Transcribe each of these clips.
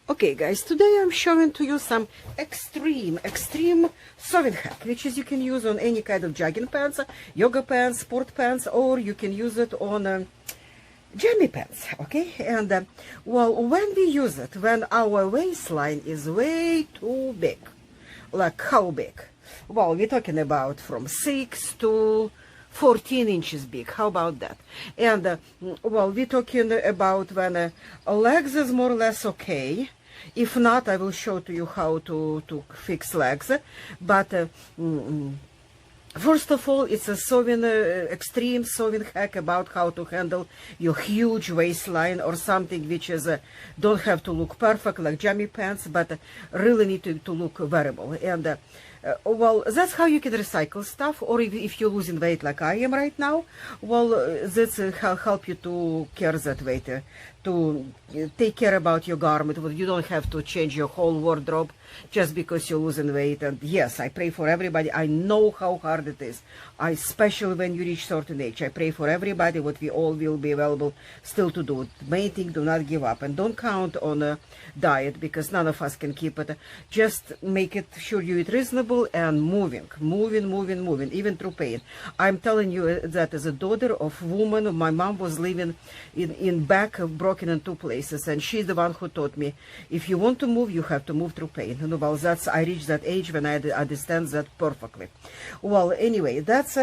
Okay guys, today I'm showing to you some extreme sewing hack, which is you can use on any kind of jogging pants, yoga pants, sport pants, or you can use it on jammy pants, okay? And well, when we use it, when our waistline is way too big, like how big? Well, we're talking about from 6 to 14 inches big. How about that? And well, we're talking about when legs is more or less okay. If not, I will show to you how to fix legs. But first of all, it's a sewing, extreme sewing hack about how to handle your huge waistline or something which is don't have to look perfect like jammy pants, but really need to look wearable. And well, that's how you can recycle stuff, or if you're losing weight like I am right now, well, that's help you to carry that weight, to take care about your garment. Well, you don't have to change your whole wardrobe just because you're losing weight. And yes, I pray for everybody. I know how hard it is. Especially when you reach certain age. I pray for everybody what we all will be available still to do. Main thing, do not give up. And don't count on a diet because none of us can keep it. Just make it sure you eat reasonable and moving, even through pain. I'm telling you that as a daughter of woman, my mom was living in back broken in two places, and she's the one who taught me, if you want to move, you have to move through pain. And well, I reached that age when I understand that perfectly. Well, anyway, that's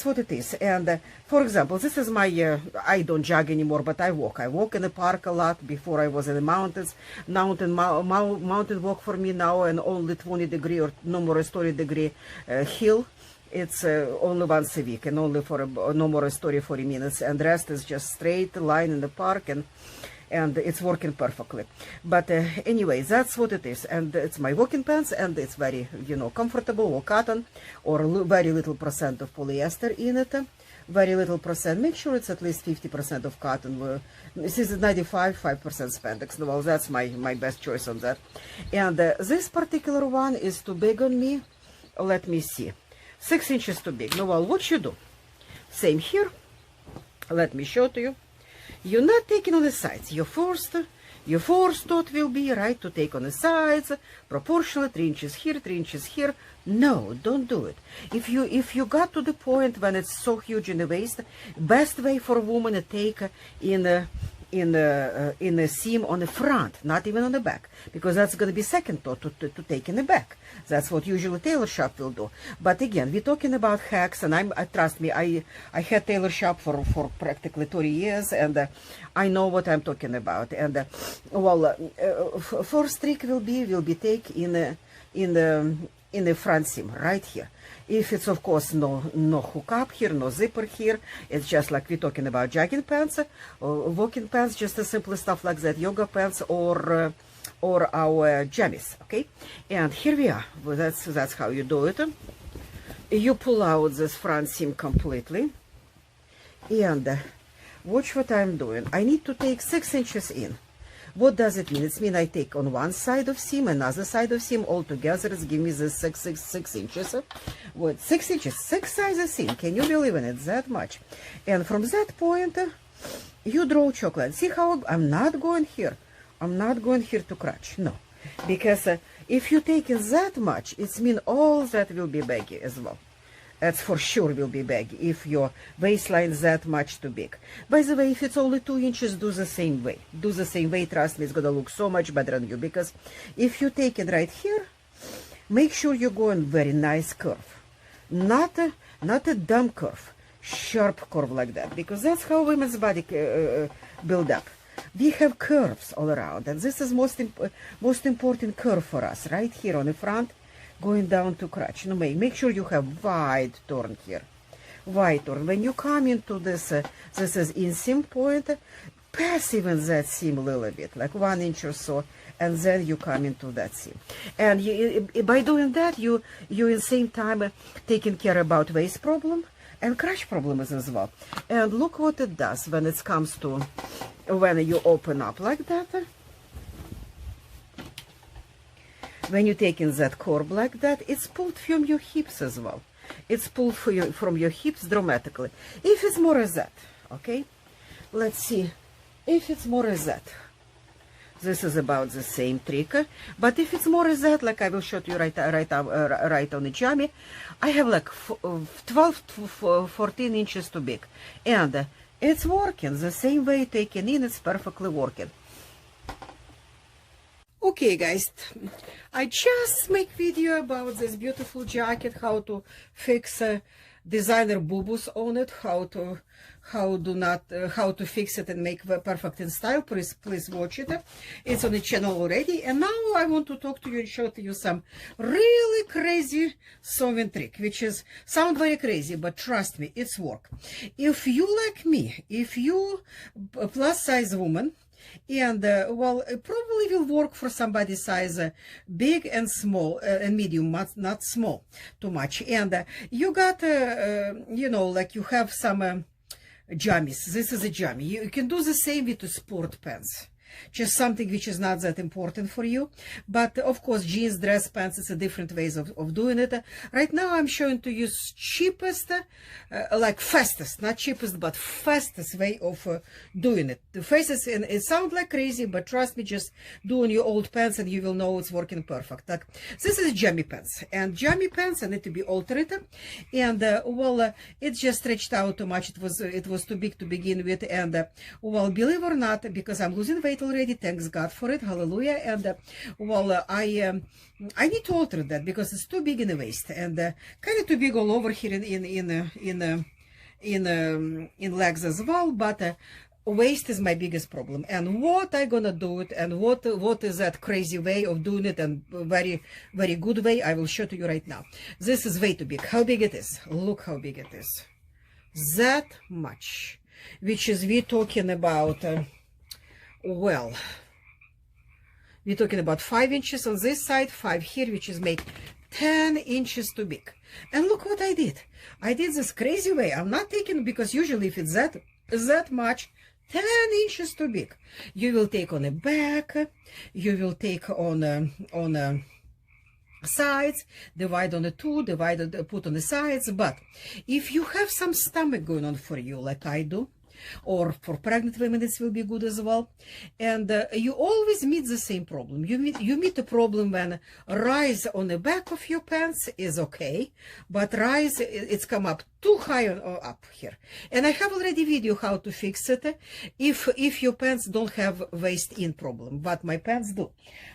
what it is. And for example, this is my I don't jog anymore, but I walk in the park a lot. Before I was in the mountains. Mountain walk for me now, and only 20-degree or no more 30-degree hill. It's only once a week, and only for no more 40 minutes, and the rest is just straight line in the park, and it's working perfectly. But anyway, that's what it is. And it's my walking pants, and it's very, comfortable, or cotton, or very little percent of polyester in it. Very little percent. Make sure it's at least 50% of cotton. This is 95, 5% spandex. Well, that's my best choice on that. And this particular one is too big on me. Let me see. 6 inches too big. Well, what you do? Same here. Let me show to you. You're not taking on the sides. Your first thought will be, right, to take on the sides, proportionally, 3 inches here, 3 inches here. No, don't do it. If you got to the point when it's so huge in the waist, best way for a woman to take in a seam on the front, not even on the back, because that's going to be second thought to take in the back. That's what usually tailor shop will do. But again, we're talking about hacks, and trust me, I had tailor shop for practically 30 years, and I know what I'm talking about. And well, first trick will be take in the front seam right here. If it's, of course, no hook up here, no zipper here, it's just like we're talking about jogging pants, or walking pants, just a simple stuff like that, yoga pants, or our jammies, okay? And here we are. Well, that's how you do it. You pull out this front seam completely, and watch what I'm doing. I need to take 6 inches in. What does it mean? It means I take on one side of seam, another side of seam, all together it's give me the 6 inches. What, 6 inches? 6 sides of seam. Can you believe in it? That much. And from that point, you draw chocolate. See how I'm not going here. I'm not going here to crutch. No. Because if you take in that much, it means all that will be baggy as well. That's for sure will be baggy if your waistline is that much too big. By the way, if it's only 2 inches, do the same way. Do the same way, trust me, it's gonna look so much better on you. Because if you take it right here, make sure you go in very nice curve. Not a dumb curve, sharp curve like that. Because that's how women's body build up. We have curves all around, and this is most important curve for us, right here on the front, going down to crotch. No, make sure you have wide turn here. Wide turn. When you come into this, this is inseam point, pass even that seam a little bit, like 1 inch or so, and then you come into that seam. And by doing that, you in the same time taking care about waist problem and crotch problems as well. And look what it does when it comes to when you open up like that. When you take in that curve like that, it's pulled from your hips as well. It's pulled from your hips dramatically. If it's more as that, okay? Let's see. If it's more as that. This is about the same trick, but if it's more as that, like I will show you right on the jammy, I have like 12 to 14 inches too big, and it's working the same way taken in. It's perfectly working. Okay, guys, I just make video about this beautiful jacket, how to fix designer boo-boos on it, how to fix it and make it perfect in style. Please watch it. It's on the channel already. And now I want to talk to you and show to you some really crazy sewing trick, which is sound very crazy, but trust me, it's work. If you like me, if you plus size woman, and well, it probably will work for somebody size big and small and medium, not small too much. And you got you know, like you have some jammies. This is a jammy. You can do the same with the sport pants, just something which is not that important for you. But of course, jeans, dress pants, it's a different ways of doing it. Right now I'm showing to you cheapest, like fastest, not cheapest, but fastest way of doing it. The fastest, and it sounds like crazy, but trust me, just do on your old pants and you will know it's working perfect. Like, this is jammy pants, and jammy pants need to be altered, and well, it's just stretched out too much. It was too big to begin with, and well, believe or not, because I'm losing weight already, thanks God for it, hallelujah. And well, I need to alter that because it's too big in the waist, and kind of too big all over here in legs as well. But waist is my biggest problem, and what I gonna do it, and what is that crazy way of doing it, and very good way, I will show to you right now. This is way too big. How big it is? Look how big it is. That much, which is we talking about. Well, we're talking about 5 inches on this side, 5 here, which is make 10 inches too big. And look what I did. I did this crazy way. I'm not taking, because usually if it's that much, 10 inches too big, you will take on the back, you will take on sides, divide on the two, put on the sides. But if you have some stomach going on for you, like I do, or for pregnant women, it will be good as well. And you always meet the same problem. You meet the problem when rise on the back of your pants is okay, but rise, it's come up too high up here. And I have already video how to fix it if your pants don't have waist in problem, but my pants do.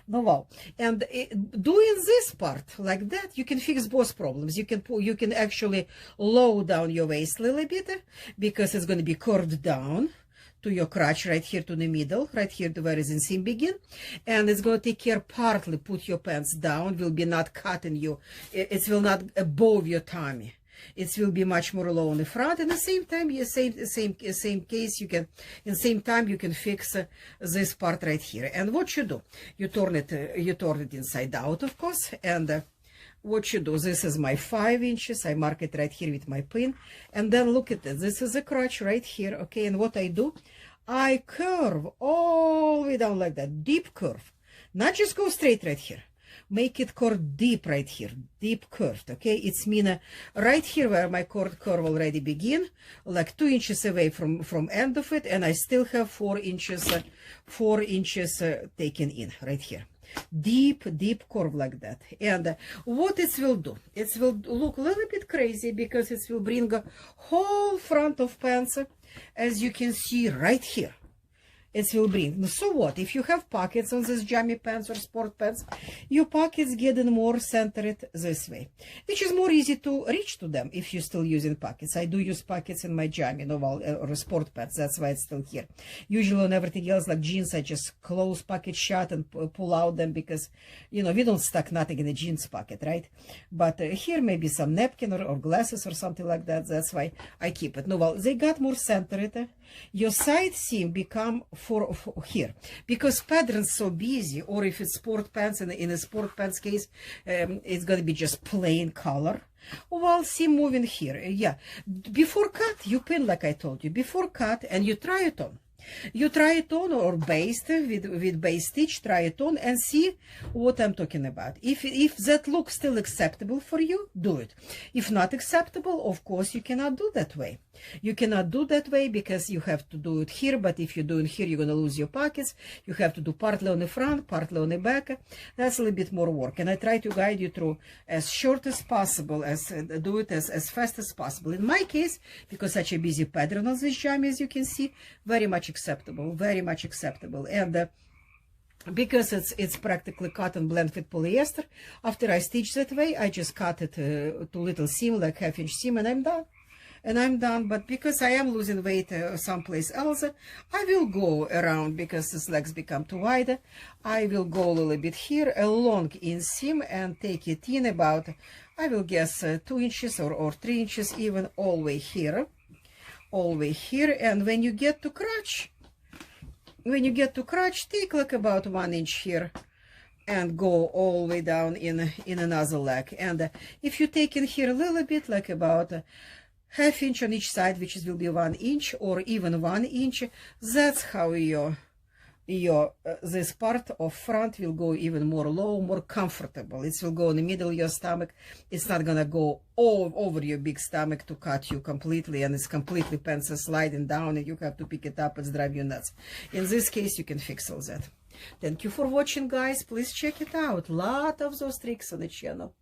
No, wow. And doing this part like that, you can fix both problems. You can actually lower down your waist a little bit, because it's going to be curved down to your crotch right here to the middle, right here to where is inseam begin, and it's going to take care partly put your pants down, will be not cutting you, it will not above your tummy. It will be much more low on the front, and at the same time, same case, you can, in same time, you can fix this part right here. And what you do, you turn it inside out, of course. And what you do, this is my 5 inches. I mark it right here with my pin, and then look at this. This is a crotch right here, okay. And what I do, I curve all the way down like that, deep curve, not just go straight right here. Make it curve deep right here, deep curved, okay? It's mean right here where my curve already begin, like 2 inches away from end of it, and I still have 4 inches taken in right here. Deep curve like that. And what it will do, it will look a little bit crazy, because it will bring a whole front of pants, as you can see right here. It will bring. So what? If you have pockets on this jammy pants or sport pants, your pockets getting more centered this way, which is more easy to reach to them if you're still using pockets. I do use pockets in my jammy, or sport pants. That's why it's still here. Usually on everything else, like jeans, I just close pocket shut and pull out them, because, you know, we don't stuck nothing in the jeans pocket, right? But here maybe some napkin or glasses or something like that. That's why I keep it. No, well, they got more centered. Your side seam become for here, because pattern's so busy, or if it's sport pants, and in a sport pants case, it's gonna be just plain color. Well, seam moving here, yeah. Before cut, you pin, like I told you, before cut, and you try it on. You try it on or baste with base stitch, try it on and see what I'm talking about. If that looks still acceptable for you, do it. If not acceptable, of course, you cannot do that way. You cannot do that way because you have to do it here, but if you do it here, you're going to lose your pockets. You have to do partly on the front, partly on the back. That's a little bit more work. And I try to guide you through as short as possible, do it as fast as possible. In my case, because such a busy pattern on this jammy, as you can see, very much acceptable, very much acceptable. And because it's practically cotton blend with polyester, after I stitch that way, I just cut it to little seam, like half-inch seam, and I'm done. But because I am losing weight someplace else, I will go around because these legs become too wide. I will go a little bit here along inseam and take it in about, I will guess 2 inches or 3 inches even all the way here. And when you get to crotch, take like about 1 inch here and go all the way down in another leg. And if you take in here a little bit, like about half inch on each side, which will be 1 inch or even 1 inch, that's how this part of front will go even more low, more comfortable. It will go in the middle of your stomach. It's not gonna go all over your big stomach to cut you completely, and it's completely pants are sliding down and you have to pick it up. It's drive you nuts. In this case, you can fix all that. Thank you for watching, guys. Please check it out. Lot of those tricks on the channel.